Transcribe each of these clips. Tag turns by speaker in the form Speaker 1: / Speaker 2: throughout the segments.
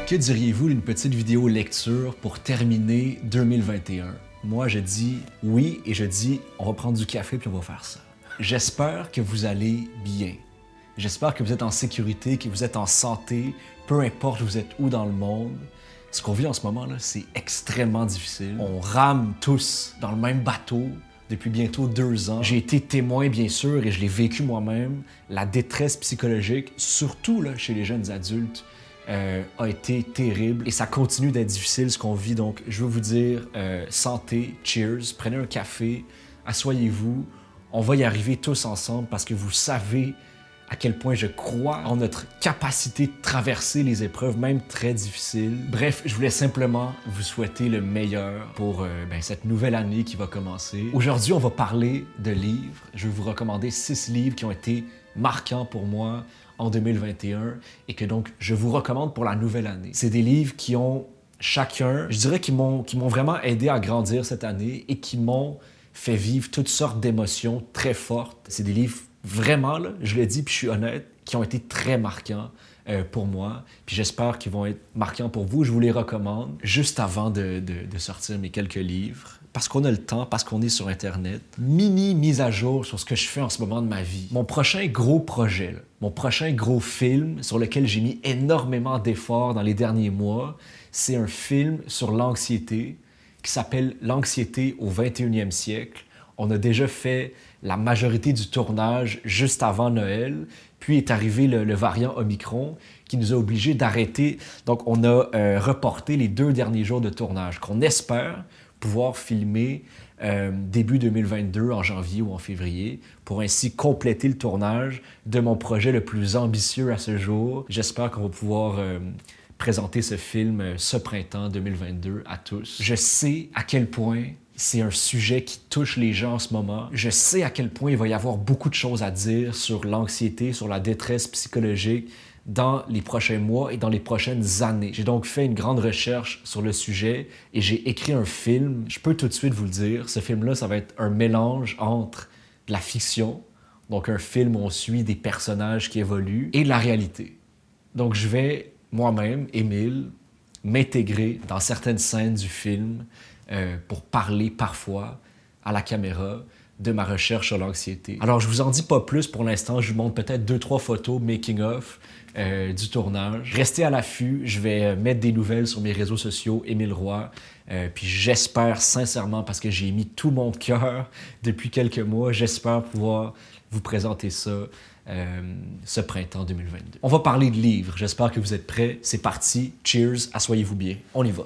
Speaker 1: Que diriez-vous d'une petite vidéo lecture pour terminer 2021? Moi, je dis oui et je dis on va prendre du café puis on va faire ça. J'espère que vous allez bien. J'espère que vous êtes en sécurité, que vous êtes en santé, peu importe vous êtes où dans le monde. Ce qu'on vit en ce moment, là, c'est extrêmement difficile. On rame tous dans le même bateau depuis bientôt 2 ans. J'ai été témoin, bien sûr, et je l'ai vécu moi-même. La détresse psychologique, surtout là, chez les jeunes adultes, a été terrible. Et ça continue d'être difficile, ce qu'on vit. Donc, je veux vous dire, santé, cheers, prenez un café, asseyez-vous. On va y arriver tous ensemble parce que vous savez à quel point je crois en notre capacité de traverser les épreuves, même très difficiles. Bref, je voulais simplement vous souhaiter le meilleur pour cette nouvelle année qui va commencer. Aujourd'hui, on va parler de livres. Je vais vous recommander 6 livres qui ont été marquants pour moi en 2021 et que donc je vous recommande pour la nouvelle année. C'est des livres qui ont chacun, je dirais, qui m'ont vraiment aidé à grandir cette année et qui m'ont fait vivre toutes sortes d'émotions très fortes. C'est des livres vraiment, là, je le dis puis je suis honnête, qui ont été très marquants pour moi. Puis j'espère qu'ils vont être marquants pour vous. Je vous les recommande juste avant de sortir mes quelques livres. Parce qu'on a le temps, parce qu'on est sur Internet. Mini mise à jour sur ce que je fais en ce moment de ma vie. Mon prochain gros projet, là, mon prochain gros film sur lequel j'ai mis énormément d'efforts dans les derniers mois, c'est un film sur l'anxiété qui s'appelle « L'anxiété au 21e siècle ». On a déjà fait la majorité du tournage juste avant Noël, puis est arrivé le variant Omicron qui nous a obligés d'arrêter. Donc, on a reporté les 2 derniers jours de tournage qu'on espère pouvoir filmer début 2022, en janvier ou en février, pour ainsi compléter le tournage de mon projet le plus ambitieux à ce jour. J'espère qu'on va pouvoir présenter ce film ce printemps 2022 à tous. Je sais à quel point c'est un sujet qui touche les gens en ce moment. Je sais à quel point il va y avoir beaucoup de choses à dire sur l'anxiété, sur la détresse psychologique dans les prochains mois et dans les prochaines années. J'ai donc fait une grande recherche sur le sujet et j'ai écrit un film. Je peux tout de suite vous le dire, ce film-là, ça va être un mélange entre de la fiction, donc un film où on suit des personnages qui évoluent, et de la réalité. Donc je vais moi-même, Émile, m'intégrer dans certaines scènes du film pour parler parfois à la caméra de ma recherche sur l'anxiété. Alors, je vous en dis pas plus pour l'instant. Je vous montre peut-être 2-3 photos making-of du tournage. Restez à l'affût. Je vais mettre des nouvelles sur mes réseaux sociaux, Émile Roy. Puis j'espère sincèrement, parce que j'ai mis tout mon cœur depuis quelques mois, j'espère pouvoir vous présenter ça ce printemps 2022. On va parler de livres. J'espère que vous êtes prêts. C'est parti. Cheers. Asseyez-vous bien. On y va.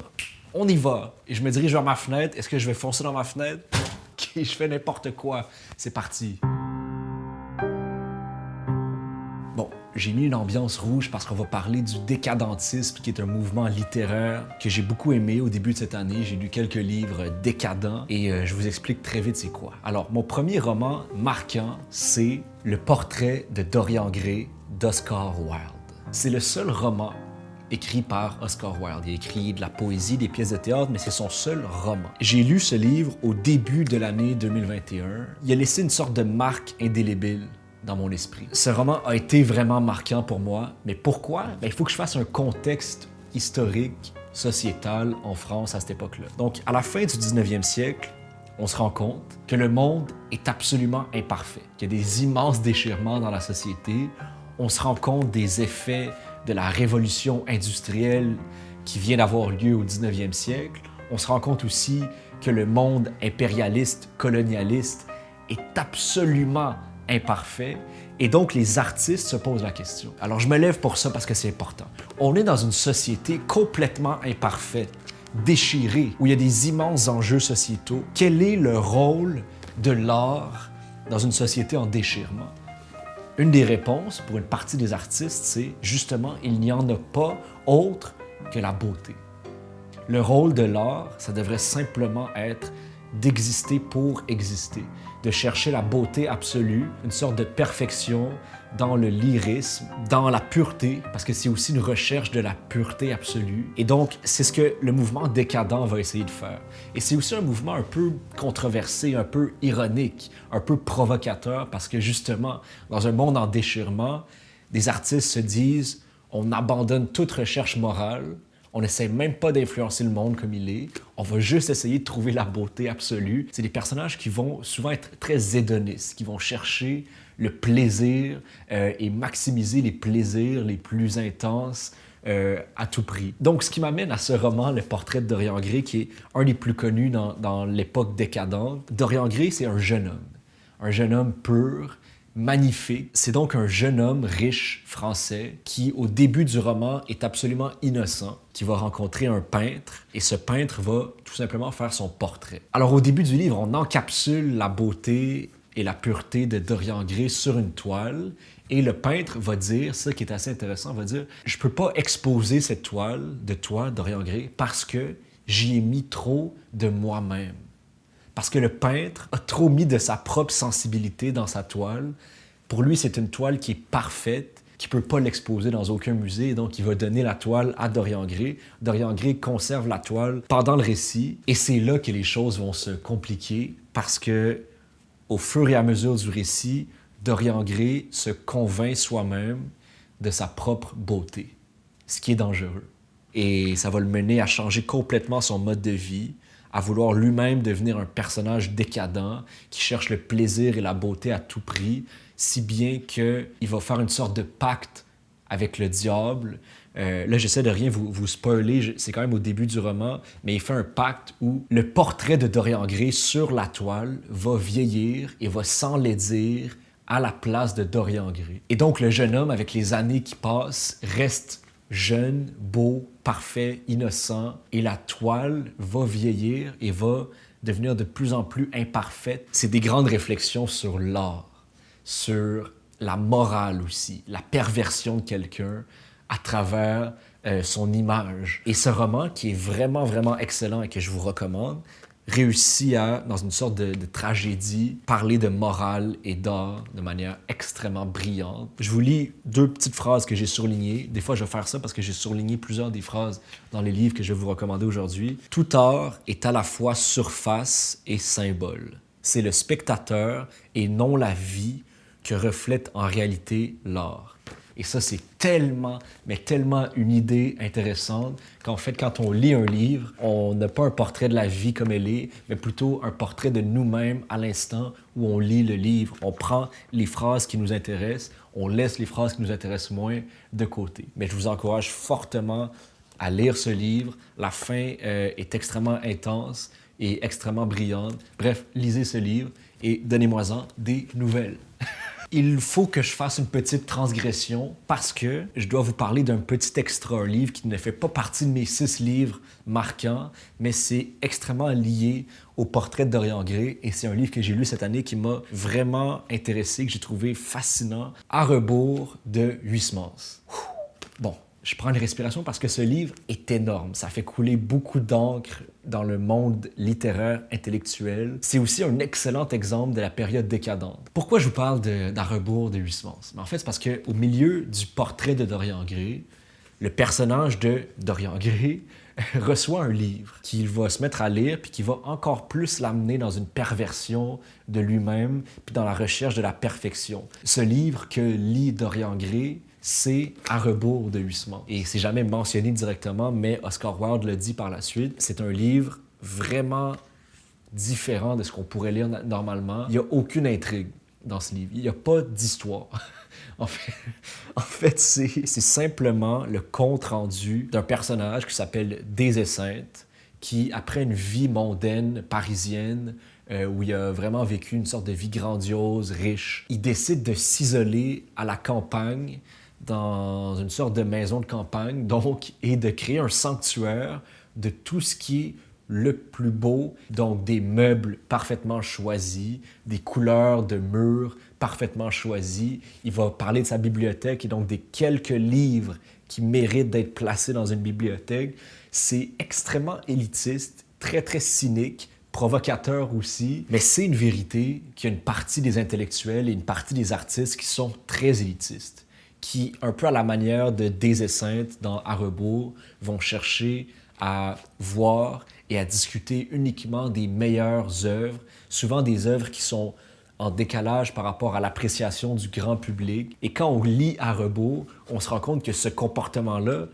Speaker 1: On y va. Et je me dirige vers ma fenêtre. Est-ce que je vais foncer dans ma fenêtre? OK, je fais n'importe quoi. C'est parti. Bon, j'ai mis une ambiance rouge parce qu'on va parler du décadentisme, qui est un mouvement littéraire que j'ai beaucoup aimé au début de cette année. J'ai lu quelques livres décadents et je vous explique très vite c'est quoi. Alors, mon premier roman marquant, c'est Le portrait de Dorian Gray d'Oscar Wilde. C'est le seul roman écrit par Oscar Wilde. Il a écrit de la poésie, des pièces de théâtre, mais c'est son seul roman. J'ai lu ce livre au début de l'année 2021. Il a laissé une sorte de marque indélébile dans mon esprit. Ce roman a été vraiment marquant pour moi, mais pourquoi? Il faut que je fasse un contexte historique, sociétal en France à cette époque-là. Donc, à la fin du 19e siècle, on se rend compte que le monde est absolument imparfait, qu'il y a des immenses déchirements dans la société. On se rend compte des effets de la révolution industrielle qui vient d'avoir lieu au 19e siècle. On se rend compte aussi que le monde impérialiste, colonialiste est absolument imparfait. Et donc, les artistes se posent la question. Alors, je me lève pour ça parce que c'est important. On est dans une société complètement imparfaite, déchirée, où il y a des immenses enjeux sociétaux. Quel est le rôle de l'art dans une société en déchirement? Une des réponses pour une partie des artistes, c'est justement, il n'y en a pas autre que la beauté. Le rôle de l'art, ça devrait simplement être d'exister pour exister, de chercher la beauté absolue, une sorte de perfection dans le lyrisme, dans la pureté, parce que c'est aussi une recherche de la pureté absolue. Et donc, c'est ce que le mouvement décadent va essayer de faire. Et c'est aussi un mouvement un peu controversé, un peu ironique, un peu provocateur, parce que justement, dans un monde en déchirement, des artistes se disent « on abandonne toute recherche morale, On n'essaie même pas d'influencer le monde comme il est. On va juste essayer de trouver la beauté absolue. C'est des personnages qui vont souvent être très hédonistes, qui vont chercher le plaisir et maximiser les plaisirs les plus intenses à tout prix. Donc, ce qui m'amène à ce roman, Le Portrait de Dorian Gray, qui est un des plus connus dans l'époque décadente. Dorian Gray, c'est un jeune homme pur, magnifique. C'est donc un jeune homme riche français qui, au début du roman, est absolument innocent, qui va rencontrer un peintre et ce peintre va tout simplement faire son portrait. Alors, au début du livre, on encapsule la beauté et la pureté de Dorian Gray sur une toile et le peintre va dire, ça qui est assez intéressant, va dire « Je peux pas exposer cette toile de toi, Dorian Gray, parce que j'y ai mis trop de moi-même. » Parce que le peintre a trop mis de sa propre sensibilité dans sa toile. Pour lui, c'est une toile qui est parfaite, qui ne peut pas l'exposer dans aucun musée, et donc il va donner la toile à Dorian Gray. Dorian Gray conserve la toile pendant le récit, et c'est là que les choses vont se compliquer, parce que au fur et à mesure du récit, Dorian Gray se convainc soi-même de sa propre beauté, ce qui est dangereux. Et ça va le mener à changer complètement son mode de vie, à vouloir lui-même devenir un personnage décadent qui cherche le plaisir et la beauté à tout prix, si bien qu'il va faire une sorte de pacte avec le diable. Là, j'essaie de rien vous spoiler, c'est quand même au début du roman, mais il fait un pacte où le portrait de Dorian Gray sur la toile va vieillir et va s'enlaidir à la place de Dorian Gray. Et donc, le jeune homme, avec les années qui passent, reste jeune, beau, parfait, innocent, et la toile va vieillir et va devenir de plus en plus imparfaite. C'est des grandes réflexions sur l'art, sur la morale aussi, la perversion de quelqu'un à travers son image. Et ce roman, qui est vraiment, vraiment excellent et que je vous recommande, réussit à, dans une sorte de tragédie, parler de morale et d'art de manière extrêmement brillante. Je vous lis deux petites phrases que j'ai surlignées. Des fois, je vais faire ça parce que j'ai surligné plusieurs des phrases dans les livres que je vais vous recommander aujourd'hui. « Tout art est à la fois surface et symbole. C'est le spectateur et non la vie que reflète en réalité l'art. » Et ça, c'est tellement, mais tellement une idée intéressante qu'en fait, quand on lit un livre, on n'a pas un portrait de la vie comme elle est, mais plutôt un portrait de nous-mêmes à l'instant où on lit le livre. On prend les phrases qui nous intéressent, on laisse les phrases qui nous intéressent moins de côté. Mais je vous encourage fortement à lire ce livre. La fin est extrêmement intense et extrêmement brillante. Bref, lisez ce livre et donnez-moi-en des nouvelles. Il faut que je fasse une petite transgression parce que je dois vous parler d'un petit extra livre qui ne fait pas partie de mes 6 livres marquants, mais c'est extrêmement lié au portrait de Dorian Gray et c'est un livre que j'ai lu cette année qui m'a vraiment intéressé, que j'ai trouvé fascinant, À rebours de Huysmans. Bon, je prends une respiration parce que ce livre est énorme. Ça fait couler beaucoup d'encre dans le monde littéraire intellectuel. C'est aussi un excellent exemple de la période décadente. Pourquoi je vous parle d'À rebours de Huysmans? En fait, c'est parce qu'au milieu du portrait de Dorian Gray, le personnage de Dorian Gray reçoit un livre qu'il va se mettre à lire puis qui va encore plus l'amener dans une perversion de lui-même puis dans la recherche de la perfection. Ce livre que lit Dorian Gray, c'est À rebours de Huysmans. Et c'est jamais mentionné directement, mais Oscar Wilde le dit par la suite. C'est un livre vraiment différent de ce qu'on pourrait lire normalement. Il n'y a aucune intrigue dans ce livre. Il n'y a pas d'histoire. En fait c'est simplement le compte-rendu d'un personnage qui s'appelle Des-Esseintes, qui, après une vie mondaine parisienne, où il a vraiment vécu une sorte de vie grandiose, riche, il décide de s'isoler à la campagne, dans une sorte de maison de campagne, donc, et de créer un sanctuaire de tout ce qui est le plus beau, donc des meubles parfaitement choisis, des couleurs de murs parfaitement choisies. Il va parler de sa bibliothèque et donc des quelques livres qui méritent d'être placés dans une bibliothèque. C'est extrêmement élitiste, très, très cynique, provocateur aussi, mais c'est une vérité qu'il y a une partie des intellectuels et une partie des artistes qui sont très élitistes, qui, un peu à la manière de Des-Esseintes dans À rebours, vont chercher à voir et à discuter uniquement des meilleures œuvres, souvent des œuvres qui sont en décalage par rapport à l'appréciation du grand public. Et quand on lit À rebours, on se rend compte que ce comportement-là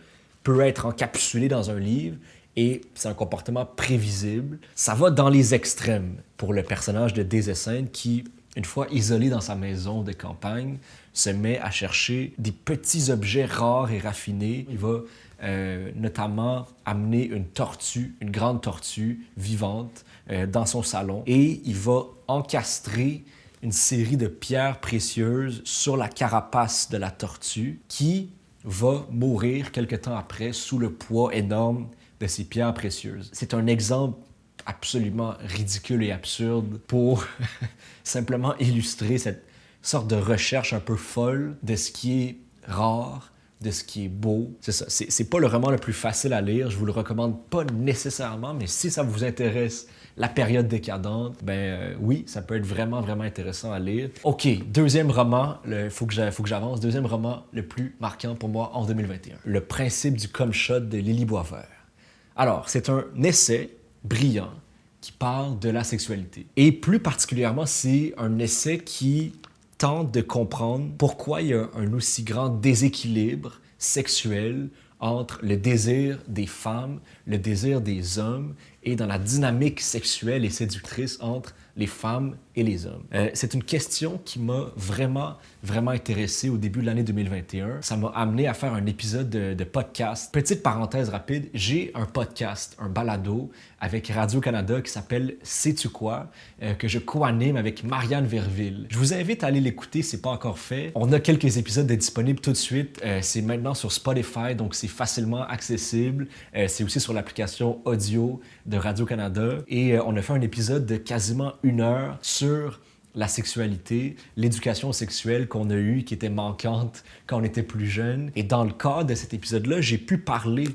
Speaker 1: peut être encapsulé dans un livre et c'est un comportement prévisible. Ça va dans les extrêmes pour le personnage de Désessènes qui, une fois isolé dans sa maison de campagne, se met à chercher des petits objets rares et raffinés. Il va notamment amener une tortue, une grande tortue vivante dans son salon et il va encastrer une série de pierres précieuses sur la carapace de la tortue qui va mourir quelque temps après sous le poids énorme de ces pierres précieuses. C'est un exemple absolument ridicule et absurde pour simplement illustrer cette sorte de recherche un peu folle de ce qui est rare, de ce qui est beau. C'est ça, c'est pas le roman le plus facile à lire, je vous le recommande pas nécessairement, mais si ça vous intéresse, la période décadente, oui, ça peut être vraiment, vraiment intéressant à lire. OK, deuxième roman, faut que j'avance, deuxième roman le plus marquant pour moi en 2021. Le principe du cum shot de Lily Boisvert. Alors, c'est un essai brillant qui parle de la sexualité. Et plus particulièrement, c'est un essai qui tente de comprendre pourquoi il y a un aussi grand déséquilibre sexuel entre le désir des femmes, le désir des hommes et dans la dynamique sexuelle et séductrice entre les femmes et les hommes. C'est une question qui m'a vraiment, vraiment intéressé au début de l'année 2021. Ça m'a amené à faire un épisode de podcast. Petite parenthèse rapide, j'ai un podcast, un balado avec Radio-Canada qui s'appelle Sais-tu quoi? Que je co-anime avec Marianne Verville. Je vous invite à aller l'écouter, c'est pas encore fait. On a quelques épisodes disponibles tout de suite. C'est maintenant sur Spotify, donc c'est facilement accessible. C'est aussi sur l'application audio de Radio-Canada. Et on a fait un épisode de quasiment 1 heure sur la sexualité, l'éducation sexuelle qu'on a eue, qui était manquante quand on était plus jeune. Et dans le cadre de cet épisode-là, j'ai pu parler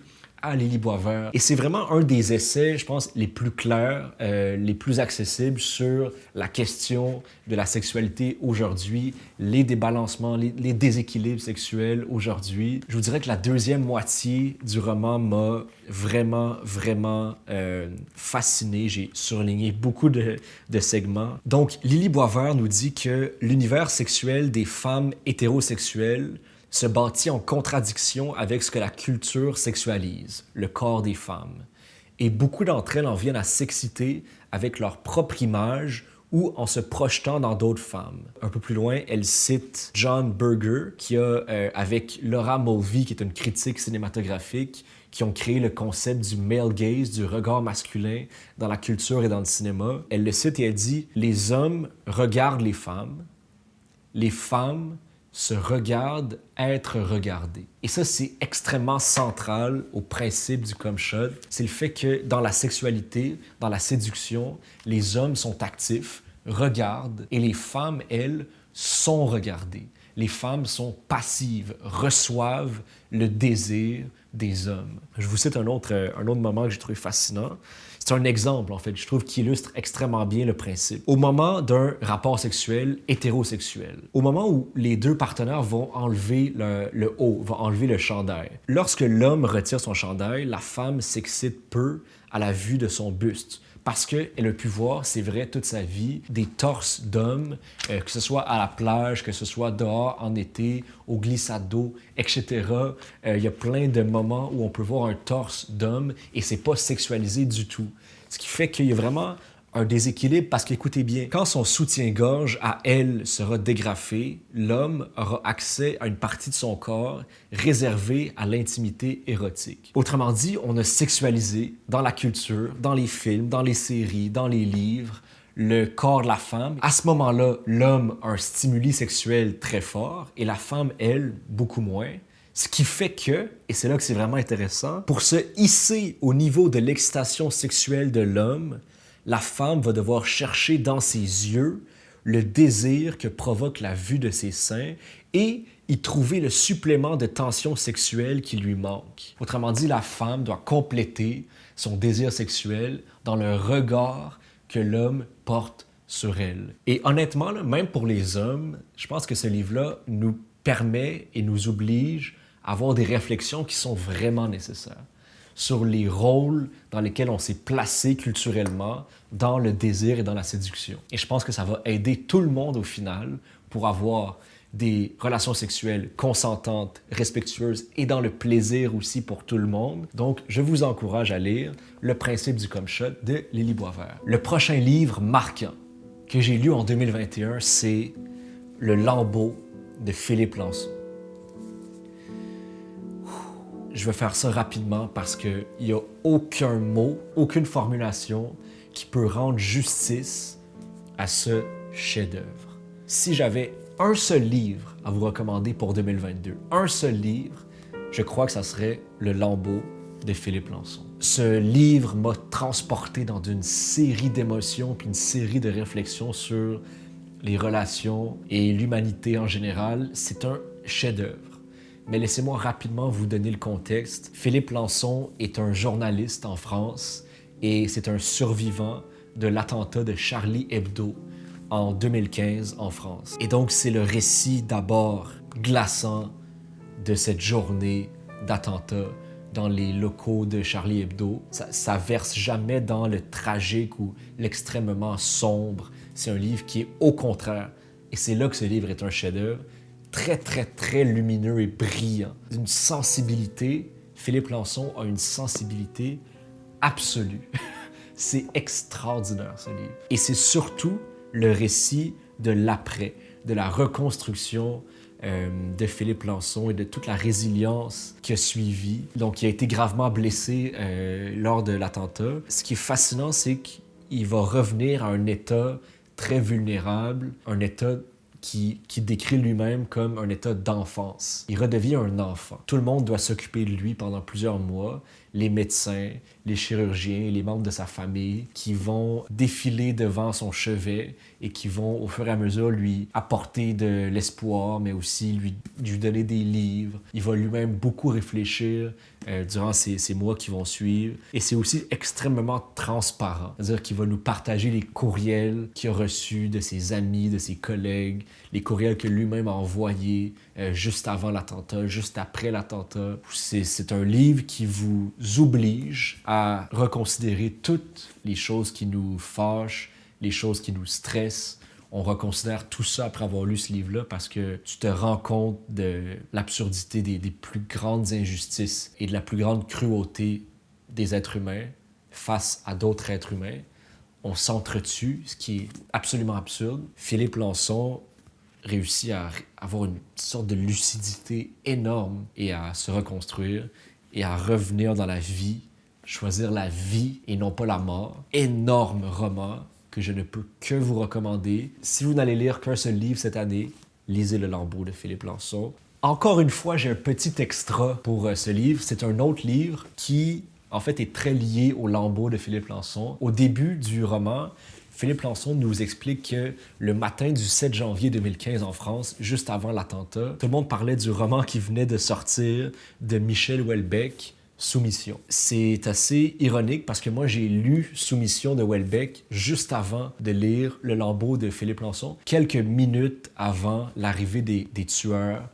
Speaker 1: à Lily Boisvert. Et c'est vraiment un des essais, je pense, les plus clairs, les plus accessibles sur la question de la sexualité aujourd'hui, les débalancements, les déséquilibres sexuels aujourd'hui. Je vous dirais que la deuxième moitié du roman m'a vraiment, vraiment fasciné. J'ai surligné beaucoup de segments. Donc, Lily Boisvert nous dit que l'univers sexuel des femmes hétérosexuelles se bâtit en contradiction avec ce que la culture sexualise, le corps des femmes. Et beaucoup d'entre elles en viennent à s'exciter avec leur propre image ou en se projetant dans d'autres femmes. Un peu plus loin, elle cite John Berger, qui a, avec Laura Mulvey, qui est une critique cinématographique, qui ont créé le concept du male gaze, du regard masculin dans la culture et dans le cinéma. Elle le cite et elle dit « Les hommes regardent les femmes se regardent être regardées. » Et ça, c'est extrêmement central au principe du cum shot. C'est le fait que dans la sexualité, dans la séduction, les hommes sont actifs, regardent, et les femmes, elles, sont regardées. Les femmes sont passives, reçoivent le désir des hommes. Je vous cite un autre moment que j'ai trouvé fascinant. C'est un exemple, en fait, je trouve, qui illustre extrêmement bien le principe. Au moment d'un rapport sexuel hétérosexuel, au moment où les deux partenaires vont enlever le haut, vont enlever le chandail, lorsque l'homme retire son chandail, la femme s'excite peu à la vue de son buste. Parce qu'elle a pu voir, c'est vrai, toute sa vie, des torses d'hommes, que ce soit à la plage, que ce soit dehors en été, au glissade d'eau, etc. Il y a plein de moments où on peut voir un torse d'homme et c'est pas sexualisé du tout. Ce qui fait qu'il y a vraiment un déséquilibre parce qu'écoutez bien, quand son soutien-gorge à elle sera dégrafé, l'homme aura accès à une partie de son corps réservée à l'intimité érotique. Autrement dit, on a sexualisé dans la culture, dans les films, dans les séries, dans les livres, le corps de la femme. À ce moment-là, l'homme a un stimuli sexuel très fort et la femme, elle, beaucoup moins. Ce qui fait que, et c'est là que c'est vraiment intéressant, pour se hisser au niveau de l'excitation sexuelle de l'homme, la femme va devoir chercher dans ses yeux le désir que provoque la vue de ses seins et y trouver le supplément de tension sexuelle qui lui manque. Autrement dit, la femme doit compléter son désir sexuel dans le regard que l'homme porte sur elle. Et honnêtement, là, même pour les hommes, je pense que ce livre-là nous permet et nous oblige à avoir des réflexions qui sont vraiment nécessaires sur les rôles dans lesquels on s'est placé culturellement dans le désir et dans la séduction. Et je pense que ça va aider tout le monde au final pour avoir des relations sexuelles consentantes, respectueuses et dans le plaisir aussi pour tout le monde. Donc, je vous encourage à lire Le principe du cum shot de Lily Boisvert. Le prochain livre marquant que j'ai lu en 2021, c'est Le Lambeau de Philippe Lançon. Je vais faire ça rapidement parce qu'il n'y a aucun mot, aucune formulation qui peut rendre justice à ce chef-d'œuvre. Si j'avais un seul livre à vous recommander pour 2022, un seul livre, je crois que ça serait Le Lambeau de Philippe Lançon. Ce livre m'a transporté dans une série d'émotions puis une série de réflexions sur les relations et l'humanité en général. C'est un chef-d'œuvre. Mais laissez-moi rapidement vous donner le contexte. Philippe Lançon est un journaliste en France et c'est un survivant de l'attentat de Charlie Hebdo en 2015 en France. Et donc, c'est le récit d'abord glaçant de cette journée d'attentat dans les locaux de Charlie Hebdo. Ça verse jamais dans le tragique ou l'extrêmement sombre. C'est un livre qui est au contraire, et c'est là que ce livre est un chef-d'œuvre, très, très, très lumineux et brillant. D'une sensibilité, Philippe Lançon a une sensibilité absolue. C'est extraordinaire, ce livre. Et c'est surtout le récit de l'après, de la reconstruction de Philippe Lançon et de toute la résilience qui a suivi. Donc, il a été gravement blessé lors de l'attentat. Ce qui est fascinant, c'est qu'il va revenir à un état très vulnérable, un état qui décrit lui-même comme un état d'enfance. Il redevient un enfant. Tout le monde doit s'occuper de lui pendant plusieurs mois. Les médecins, les chirurgiens, les membres de sa famille qui vont défiler devant son chevet et qui vont, au fur et à mesure, lui apporter de l'espoir, mais aussi lui donner des livres. Il va lui-même beaucoup réfléchir durant ces mois qui vont suivre. Et c'est aussi extrêmement transparent. C'est-à-dire qu'il va nous partager les courriels qu'il a reçus de ses amis, de ses collègues, les courriels que lui-même a envoyés juste avant l'attentat, juste après l'attentat. C'est un livre qui vous oblige à reconsidérer toutes les choses qui nous fâchent, les choses qui nous stressent. On reconsidère tout ça après avoir lu ce livre-là parce que tu te rends compte de l'absurdité des plus grandes injustices et de la plus grande cruauté des êtres humains face à d'autres êtres humains. On s'entretue, ce qui est absolument absurde. Philippe Lançon réussit à avoir une sorte de lucidité énorme et à se reconstruire et à revenir dans la vie, choisir la vie et non pas la mort. Énorme roman que je ne peux que vous recommander. Si vous n'allez lire qu'un seul livre cette année, lisez Le Lambeau de Philippe Lançon. Encore une fois, j'ai un petit extra pour ce livre. C'est un autre livre qui, en fait, est très lié au Lambeau de Philippe Lançon. Au début du roman, Philippe Lançon nous explique que le matin du 7 janvier 2015 en France, juste avant l'attentat, tout le monde parlait du roman qui venait de sortir de Michel Houellebecq, Soumission. C'est assez ironique parce que moi, j'ai lu Soumission de Houellebecq juste avant de lire Le Lambeau de Philippe Lançon, quelques minutes avant l'arrivée des tueurs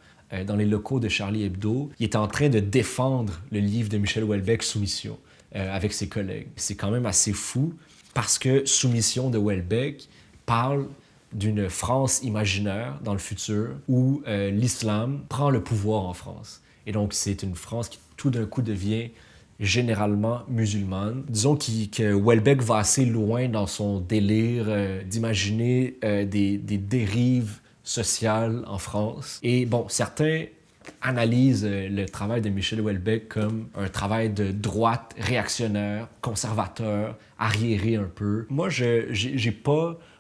Speaker 1: dans les locaux de Charlie Hebdo. Il était en train de défendre le livre de Michel Houellebecq, Soumission, avec ses collègues. C'est quand même assez fou parce que Soumission de Houellebecq parle d'une France imaginaire dans le futur où l'islam prend le pouvoir en France. Et donc, c'est une France qui tout d'un coup devient généralement musulmane. Disons que Houellebecq va assez loin dans son délire d'imaginer des dérives sociales en France. Et bon, certains analysent le travail de Michel Houellebecq comme un travail de droite réactionnaire, conservateur, arriéré un peu. Moi,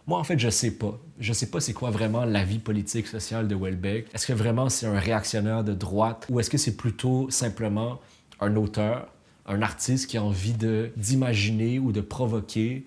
Speaker 1: en fait, je sais pas. Je sais pas c'est quoi vraiment la vie politique sociale de Houellebecq. Est-ce que vraiment c'est un réactionnaire de droite ou est-ce que c'est plutôt simplement un auteur, un artiste qui a envie d'imaginer ou de provoquer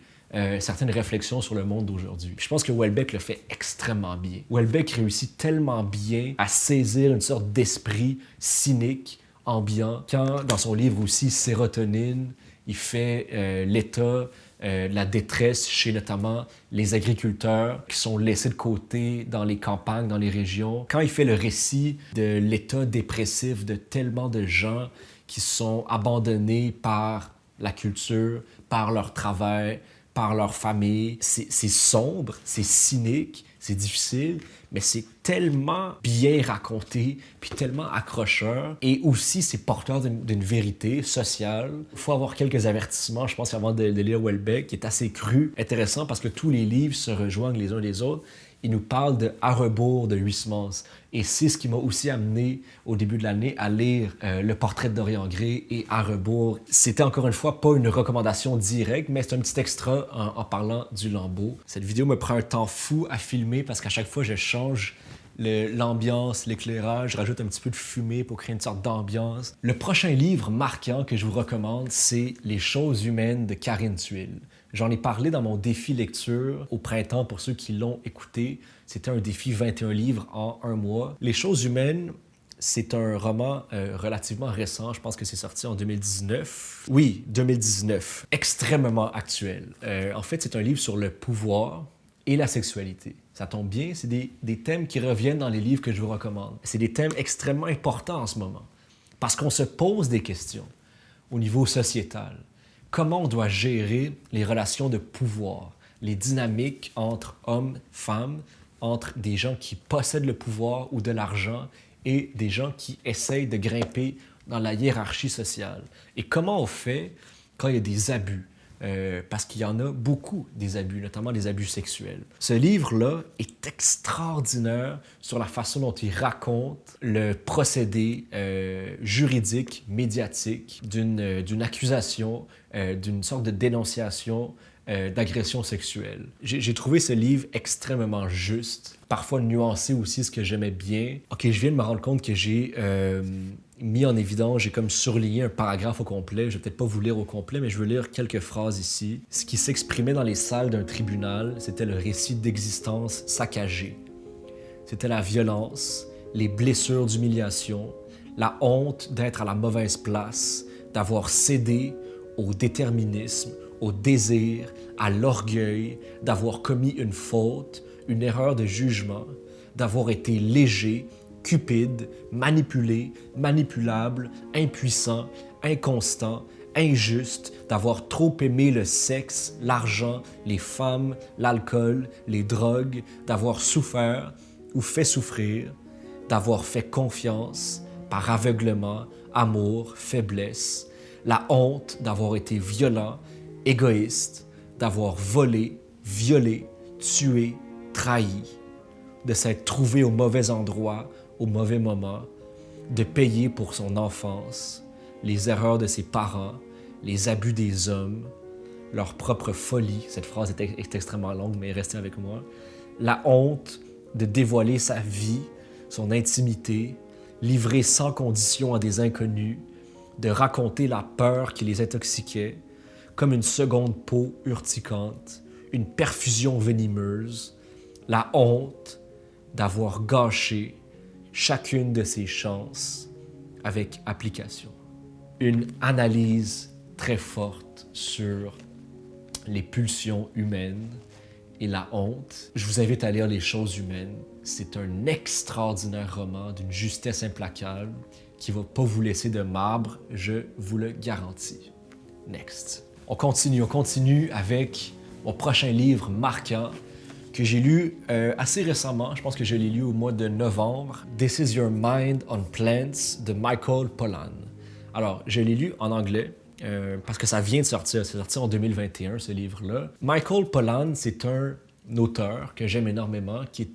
Speaker 1: certaines réflexions sur le monde d'aujourd'hui. Je pense que Houellebecq le fait extrêmement bien. Houellebecq réussit tellement bien à saisir une sorte d'esprit cynique, ambiant, quand dans son livre aussi Sérotonine, il fait l'état la détresse chez notamment les agriculteurs qui sont laissés de côté dans les campagnes, dans les régions. Quand il fait le récit de l'état dépressif de tellement de gens qui sont abandonnés par la culture, par leur travail, par leur famille, c'est sombre, c'est cynique, c'est difficile, mais c'est tellement bien raconté, puis tellement accrocheur. Et aussi, c'est porteur d'une vérité sociale. Il faut avoir quelques avertissements, je pense, avant de lire Houellebecq, qui est assez cru, intéressant, parce que tous les livres se rejoignent les uns les autres. Il nous parle de À rebours de Huysmans. Et c'est ce qui m'a aussi amené, au début de l'année, à lire Le Portrait de Dorian Gray et À rebours. C'était encore une fois pas une recommandation directe, mais c'est un petit extra en parlant du Lambeau. Cette vidéo me prend un temps fou à filmer parce qu'à chaque fois, je change l'ambiance, l'éclairage, je rajoute un petit peu de fumée pour créer une sorte d'ambiance. Le prochain livre marquant que je vous recommande, c'est Les choses humaines de Karine Thuil. J'en ai parlé dans mon défi lecture au printemps pour ceux qui l'ont écouté. C'était un défi 21 livres en un mois. Les choses humaines, c'est un roman relativement récent. Je pense que c'est sorti en 2019. Oui, 2019. Extrêmement actuel. En fait, c'est un livre sur le pouvoir et la sexualité. Ça tombe bien, c'est des thèmes qui reviennent dans les livres que je vous recommande. C'est des thèmes extrêmement importants en ce moment. Parce qu'on se pose des questions au niveau sociétal. Comment on doit gérer les relations de pouvoir, les dynamiques entre hommes, femmes, entre des gens qui possèdent le pouvoir ou de l'argent et des gens qui essayent de grimper dans la hiérarchie sociale. Et comment on fait quand il y a des abus? Parce qu'il y en a beaucoup, des abus, notamment des abus sexuels. Ce livre-là est extraordinaire sur la façon dont il raconte le procédé juridique, médiatique d'une accusation, d'une sorte de dénonciation d'agression sexuelle. J'ai trouvé ce livre extrêmement juste, parfois nuancé aussi, ce que j'aimais bien. OK, je viens de me rendre compte que j'ai mis en évidence, j'ai comme surligné un paragraphe au complet. Je vais peut-être pas vous lire au complet, mais je veux lire quelques phrases ici. Ce qui s'exprimait dans les salles d'un tribunal, c'était le récit d'existence saccagée. C'était la violence, les blessures d'humiliation, la honte d'être à la mauvaise place, d'avoir cédé au déterminisme, au désir, à l'orgueil, d'avoir commis une faute, une erreur de jugement, d'avoir été léger, cupide, manipulé, manipulable, impuissant, inconstant, injuste, d'avoir trop aimé le sexe, l'argent, les femmes, l'alcool, les drogues, d'avoir souffert ou fait souffrir, d'avoir fait confiance par aveuglement, amour, faiblesse, la honte d'avoir été violent, égoïste, d'avoir volé, violé, tué, trahi, de s'être trouvé au mauvais endroit, au mauvais moment, de payer pour son enfance, les erreurs de ses parents, les abus des hommes, leur propre folie. Cette phrase est extrêmement longue, mais restez avec moi. La honte de dévoiler sa vie, son intimité, livrer sans condition à des inconnus, de raconter la peur qui les intoxiquait, comme une seconde peau urticante, une perfusion venimeuse, la honte d'avoir gâché chacune de ses chances avec application. Une analyse très forte sur les pulsions humaines et la honte. Je vous invite à lire Les choses humaines. C'est un extraordinaire roman d'une justesse implacable qui ne va pas vous laisser de marbre, je vous le garantis. Next. On continue avec mon prochain livre marquant que j'ai lu assez récemment. Je pense que je l'ai lu au mois de novembre. This is Your Mind on Plants de Michael Pollan. Alors, je l'ai lu en anglais parce que ça vient de sortir. C'est sorti en 2021, ce livre-là. Michael Pollan, c'est un auteur que j'aime énormément, qui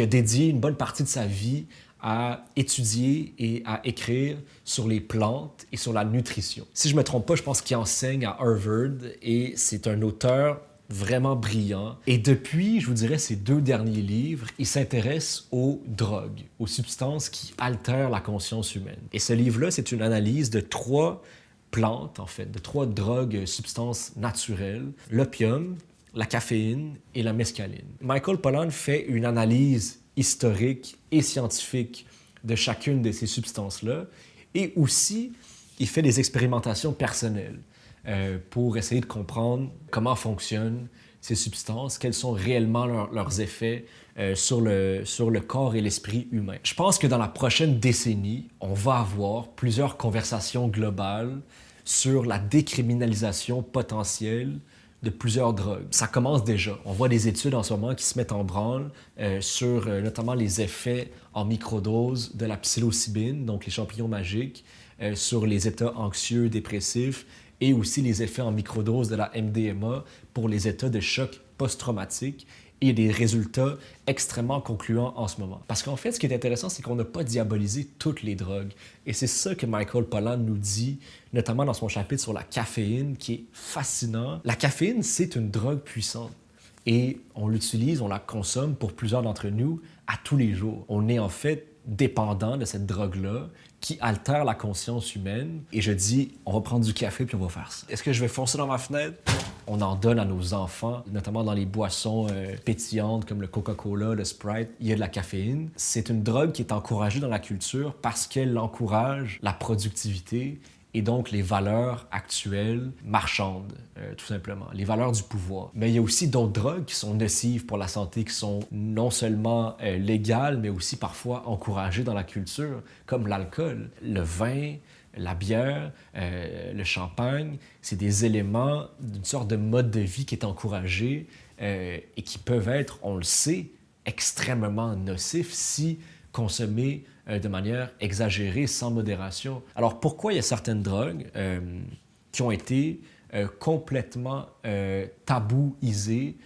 Speaker 1: a dédié une bonne partie de sa vie à étudier et à écrire sur les plantes et sur la nutrition. Si je ne me trompe pas, je pense qu'il enseigne à Harvard et c'est un auteur vraiment brillant. Et depuis, je vous dirais, ces 2 derniers livres, il s'intéresse aux drogues, aux substances qui altèrent la conscience humaine. Et ce livre-là, c'est une analyse de 3 plantes, en fait, de 3 drogues, substances naturelles, l'opium, la caféine et la mescaline. Michael Pollan fait une analyse historique et scientifique de chacune de ces substances-là et aussi, il fait des expérimentations personnelles pour essayer de comprendre comment fonctionnent ces substances, quels sont réellement leurs effets sur le corps et l'esprit humain. Je pense que dans la prochaine décennie, on va avoir plusieurs conversations globales sur la décriminalisation potentielle de plusieurs drogues. Ça commence déjà. On voit des études en ce moment qui se mettent en branle sur notamment les effets en microdose de la psilocybine, donc les champignons magiques, sur les états anxieux, dépressifs, et aussi les effets en microdose de la MDMA pour les états de choc post-traumatique. Et il y a des résultats extrêmement concluants en ce moment. Parce qu'en fait, ce qui est intéressant, c'est qu'on n'a pas diabolisé toutes les drogues. Et c'est ça que Michael Pollan nous dit, notamment dans son chapitre sur la caféine, qui est fascinant. La caféine, c'est une drogue puissante. Et on l'utilise, on la consomme pour plusieurs d'entre nous à tous les jours. On est en fait dépendant de cette drogue-là qui altère la conscience humaine. Et je dis, on va prendre du café puis on va faire ça. Est-ce que je vais foncer dans ma fenêtre? On en donne à nos enfants, notamment dans les boissons pétillantes comme le Coca-Cola, le Sprite, il y a de la caféine. C'est une drogue qui est encouragée dans la culture parce qu'elle encourage la productivité et donc les valeurs actuelles marchandes, tout simplement, les valeurs du pouvoir. Mais il y a aussi d'autres drogues qui sont nocives pour la santé, qui sont non seulement légales, mais aussi parfois encouragées dans la culture, comme l'alcool, le vin, la bière, le champagne. C'est des éléments d'une sorte de mode de vie qui est encouragé et qui peuvent être, on le sait, extrêmement nocifs si consommés de manière exagérée, sans modération. Alors pourquoi il y a certaines drogues qui ont été complètement tabouisées,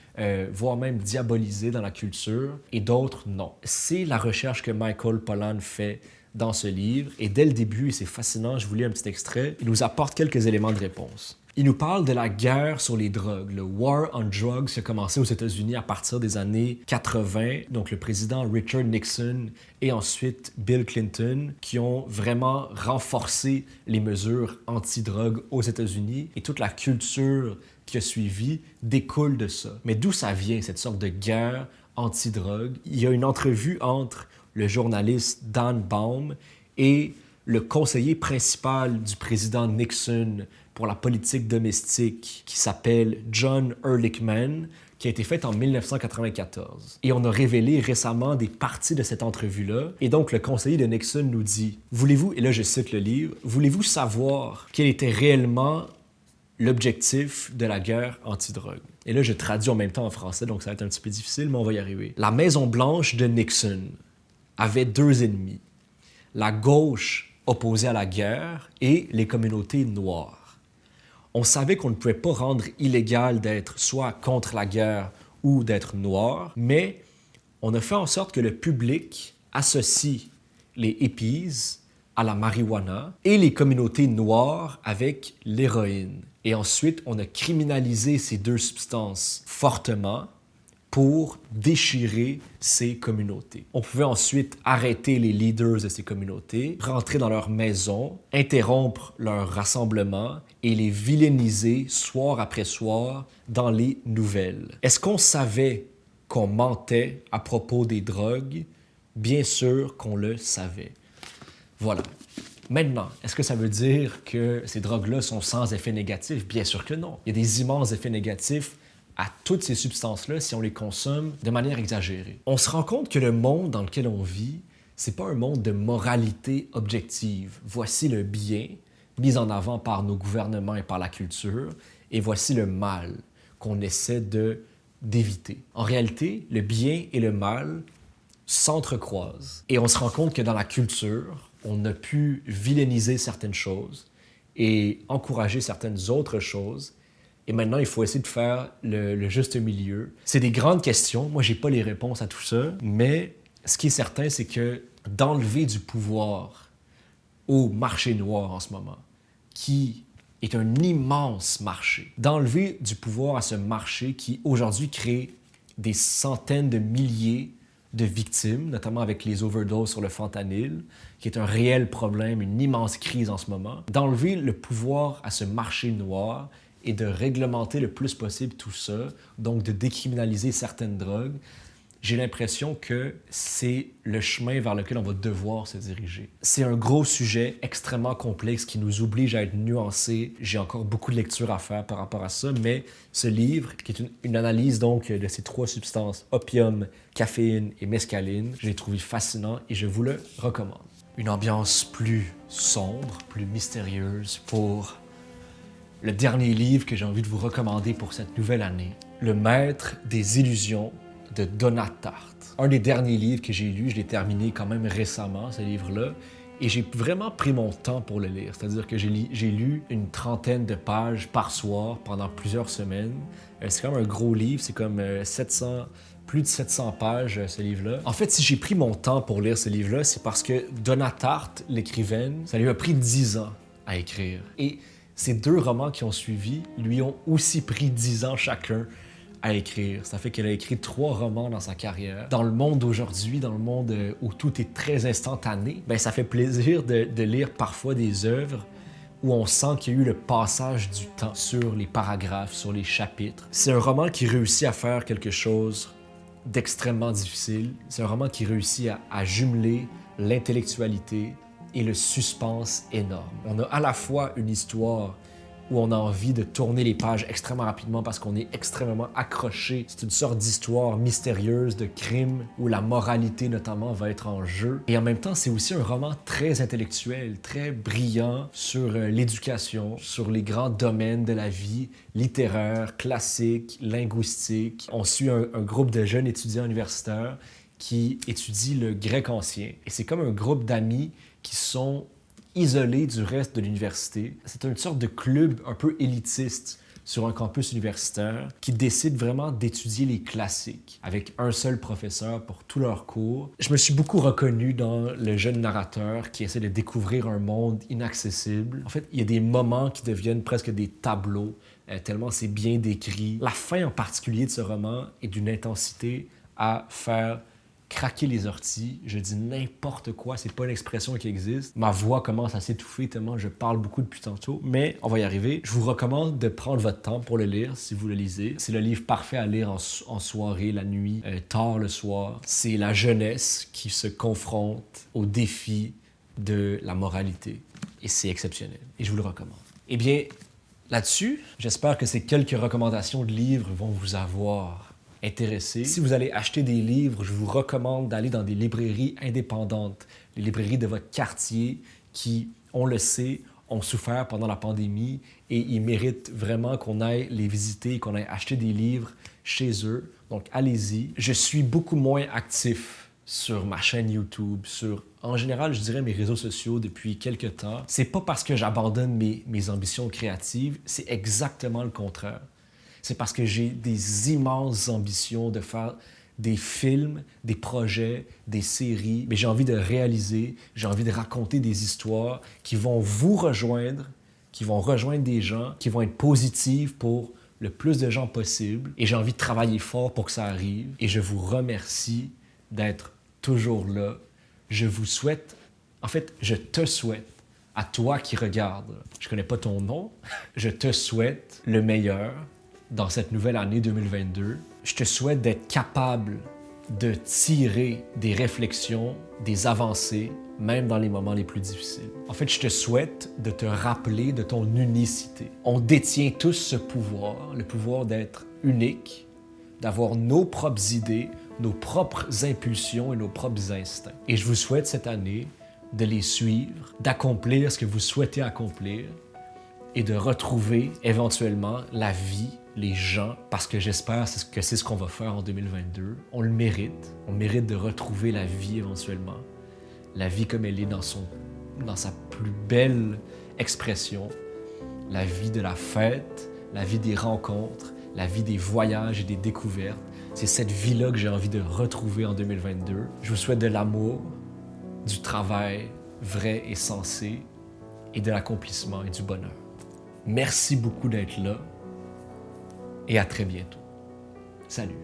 Speaker 1: voire même diabolisées dans la culture, et d'autres non? C'est la recherche que Michael Pollan fait dans ce livre, et dès le début, et c'est fascinant, je vous lis un petit extrait, il nous apporte quelques éléments de réponse. Il nous parle de la guerre sur les drogues, le War on Drugs qui a commencé aux États-Unis à partir des années 80. Donc le président Richard Nixon et ensuite Bill Clinton qui ont vraiment renforcé les mesures anti-drogue aux États-Unis et toute la culture qui a suivi découle de ça. Mais d'où ça vient, cette sorte de guerre anti-drogue? Il y a une entrevue entre le journaliste Dan Baum et le conseiller principal du président Nixon pour la politique domestique qui s'appelle John Ehrlichman, qui a été faite en 1994. Et on a révélé récemment des parties de cette entrevue-là. Et donc, le conseiller de Nixon nous dit « Voulez-vous, et là je cite le livre, voulez-vous savoir quel était réellement l'objectif de la guerre anti-drogue? » Et là, je traduis en même temps en français, donc ça va être un petit peu difficile, mais on va y arriver. La Maison-Blanche de Nixon avait deux ennemis. La gauche opposée à la guerre et les communautés noires. On savait qu'on ne pouvait pas rendre illégal d'être soit contre la guerre ou d'être noir, mais on a fait en sorte que le public associe les hippies à la marijuana et les communautés noires avec l'héroïne. Et ensuite, on a criminalisé ces deux substances fortement pour déchirer ces communautés. On pouvait ensuite arrêter les leaders de ces communautés, rentrer dans leurs maisons, interrompre leurs rassemblements et les vilainiser soir après soir dans les nouvelles. Est-ce qu'on savait qu'on mentait à propos des drogues? Bien sûr qu'on le savait. Voilà. Maintenant, est-ce que ça veut dire que ces drogues-là sont sans effet négatif? Bien sûr que non. Il y a des immenses effets négatifs à toutes ces substances-là si on les consomme de manière exagérée. On se rend compte que le monde dans lequel on vit, c'est pas un monde de moralité objective. Voici le bien mis en avant par nos gouvernements et par la culture, et voici le mal qu'on essaie d'éviter. En réalité, le bien et le mal s'entrecroisent. Et on se rend compte que dans la culture, on a pu vilainiser certaines choses et encourager certaines autres choses. Et maintenant, il faut essayer de faire le juste milieu. C'est des grandes questions. Moi, j'ai pas les réponses à tout ça. Mais ce qui est certain, c'est que d'enlever du pouvoir au marché noir en ce moment, qui est un immense marché, d'enlever du pouvoir à ce marché qui, aujourd'hui, crée des centaines de milliers de victimes, notamment avec les overdoses sur le fentanyl, qui est un réel problème, une immense crise en ce moment, d'enlever le pouvoir à ce marché noir et de réglementer le plus possible tout ça, donc de décriminaliser certaines drogues, j'ai l'impression que c'est le chemin vers lequel on va devoir se diriger. C'est un gros sujet extrêmement complexe qui nous oblige à être nuancés. J'ai encore beaucoup de lectures à faire par rapport à ça, mais ce livre, qui est une analyse donc de ces trois substances, opium, caféine et mescaline, je l'ai trouvé fascinant et je vous le recommande. Une ambiance plus sombre, plus mystérieuse pour le dernier livre que j'ai envie de vous recommander pour cette nouvelle année, Le Maître des illusions de Donna Tartt. Un des derniers livres que j'ai lu, je l'ai terminé quand même récemment, ce livre-là, et j'ai vraiment pris mon temps pour le lire. C'est-à-dire que j'ai lu une trentaine de pages par soir pendant plusieurs semaines. C'est quand même un gros livre, c'est comme plus de 700 pages, ce livre-là. En fait, si j'ai pris mon temps pour lire ce livre-là, c'est parce que Donna Tartt, l'écrivaine, ça lui a pris 10 ans à écrire. Et ces 2 romans qui ont suivi lui ont aussi pris 10 ans chacun à écrire. Ça fait qu'elle a écrit 3 romans dans sa carrière. Dans le monde d'aujourd'hui, dans le monde où tout est très instantané, ben ça fait plaisir de lire parfois des œuvres où on sent qu'il y a eu le passage du temps sur les paragraphes, sur les chapitres. C'est un roman qui réussit à faire quelque chose d'extrêmement difficile. C'est un roman qui réussit à jumeler l'intellectualité et le suspense énorme. On a à la fois une histoire où on a envie de tourner les pages extrêmement rapidement parce qu'on est extrêmement accroché. C'est une sorte d'histoire mystérieuse de crime où la moralité notamment va être en jeu. Et en même temps, c'est aussi un roman très intellectuel, très brillant sur l'éducation, sur les grands domaines de la vie, littéraire, classique, linguistique. On suit un groupe de jeunes étudiants universitaires qui étudient le grec ancien. Et c'est comme un groupe d'amis qui sont isolés du reste de l'université. C'est une sorte de club un peu élitiste sur un campus universitaire qui décide vraiment d'étudier les classiques avec un seul professeur pour tous leurs cours. Je me suis beaucoup reconnu dans le jeune narrateur qui essaie de découvrir un monde inaccessible. En fait, il y a des moments qui deviennent presque des tableaux, tellement c'est bien décrit. La fin en particulier de ce roman est d'une intensité à faire craquer les orties, je dis n'importe quoi, c'est pas une expression qui existe. Ma voix commence à s'étouffer tellement je parle beaucoup depuis tantôt, mais on va y arriver. Je vous recommande de prendre votre temps pour le lire si vous le lisez. C'est le livre parfait à lire en soirée, la nuit, tard le soir. C'est la jeunesse qui se confronte aux défis de la moralité et c'est exceptionnel et je vous le recommande. Eh bien, là-dessus, j'espère que ces quelques recommandations de livres vont vous avoir intéressé. Si vous allez acheter des livres, je vous recommande d'aller dans des librairies indépendantes, les librairies de votre quartier qui, on le sait, ont souffert pendant la pandémie et ils méritent vraiment qu'on aille les visiter, qu'on aille acheter des livres chez eux. Donc, allez-y. Je suis beaucoup moins actif sur ma chaîne YouTube, en général, je dirais mes réseaux sociaux depuis quelques temps. C'est pas parce que j'abandonne mes ambitions créatives, c'est exactement le contraire. C'est parce que j'ai des immenses ambitions de faire des films, des projets, des séries. Mais j'ai envie de réaliser, j'ai envie de raconter des histoires qui vont vous rejoindre, qui vont rejoindre des gens, qui vont être positives pour le plus de gens possible. Et j'ai envie de travailler fort pour que ça arrive. Et je vous remercie d'être toujours là. Je vous souhaite, en fait, je te souhaite, à toi qui regardes, je connais pas ton nom, je te souhaite le meilleur dans cette nouvelle année 2022. Je te souhaite d'être capable de tirer des réflexions, des avancées, même dans les moments les plus difficiles. En fait, je te souhaite de te rappeler de ton unicité. On détient tous ce pouvoir, le pouvoir d'être unique, d'avoir nos propres idées, nos propres impulsions et nos propres instincts. Et je vous souhaite cette année de les suivre, d'accomplir ce que vous souhaitez accomplir et de retrouver éventuellement la vie, les gens, parce que j'espère que c'est ce qu'on va faire en 2022. On le mérite. On mérite de retrouver la vie éventuellement. La vie comme elle est dans sa plus belle expression. La vie de la fête, la vie des rencontres, la vie des voyages et des découvertes. C'est cette vie-là que j'ai envie de retrouver en 2022. Je vous souhaite de l'amour, du travail vrai et sensé et de l'accomplissement et du bonheur. Merci beaucoup d'être là et à très bientôt. Salut!